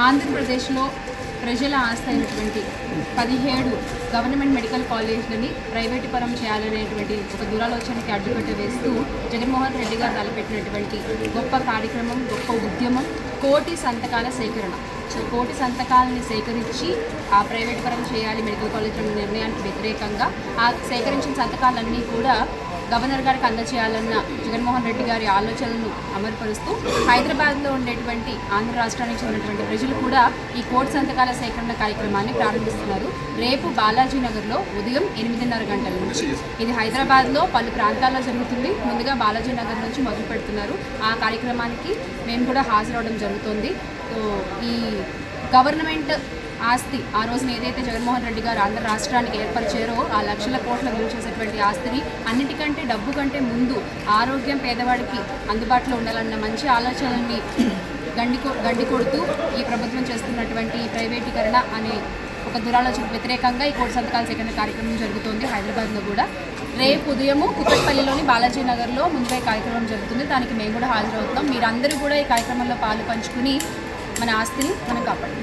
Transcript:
ఆంధ్రప్రదేశ్లో ప్రజల ఆస్తి అయినటువంటి 17 గవర్నమెంట్ మెడికల్ కాలేజ్లని ప్రైవేటు పరం చేయాలనేటువంటి ఒక దురాలోచనకి అడ్డుకట్ట వేస్తూ జగన్మోహన్ రెడ్డి గారు తలపెట్టినటువంటి గొప్ప కార్యక్రమం, గొప్ప ఉద్యమం కోటి సంతకాల సేకరణ. సో కోటి సంతకాలని సేకరించి ఆ ప్రైవేట్ పరం చేయాలి మెడికల్ కాలేజ్ల నిర్ణయానికి వ్యతిరేకంగా ఆ సేకరించిన సంతకాలన్నీ కూడా గవర్నర్ గారికి అందజేయాలన్న జగన్మోహన్ రెడ్డి గారి ఆలోచనలను అమలుపరుస్తూ హైదరాబాద్లో ఉండేటువంటి ఆంధ్ర రాష్ట్రానికి చెందినటువంటి ప్రజలు కూడా ఈ కోటి సంతకాల సేకరణ కార్యక్రమాన్ని ప్రారంభిస్తున్నారు. రేపు బాలాజీ నగర్లో ఉదయం 8:30 గంటల నుంచి. ఇది హైదరాబాద్లో పలు ప్రాంతాల్లో జరుగుతుంది. ముందుగా బాలాజీ నగర్ నుంచి మొదలు పెడుతున్నారు. ఆ కార్యక్రమానికి మేము కూడా హాజరవడం జరుగుతుంది. సో ఈ గవర్నమెంట్ ఆస్తి ఆ రోజున ఏదైతే జగన్మోహన్ రెడ్డి గారు ఆంధ్ర రాష్ట్రానికి ఏర్పరిచారో ఆ లక్షల కోట్ల విలువ చేసేటువంటి ఆస్తిని అన్నిటికంటే డబ్బు కంటే ముందు ఆరోగ్యం పేదవాడికి అందుబాటులో ఉండాలన్న మంచి ఆలోచనల్ని గండి కొడుతూ ఈ ప్రభుత్వం చేస్తున్నటువంటి ప్రైవేటీకరణ అనే ఒక దురాలోచనకు వ్యతిరేకంగా ఈ కోటి సంతకాల సేకరణ కార్యక్రమం జరుగుతోంది హైదరాబాద్లో కూడా. రేపు ఉదయము కుక్కట్పల్లిలోని బాలాజీ నగర్లో ముందుగా ఈ కార్యక్రమం జరుగుతుంది. దానికి మేము కూడా హాజరవుతాం. మీరందరూ కూడా ఈ కార్యక్రమంలో పాలు పంచుకుని మన ఆస్తిని మనం కాపాడాలి.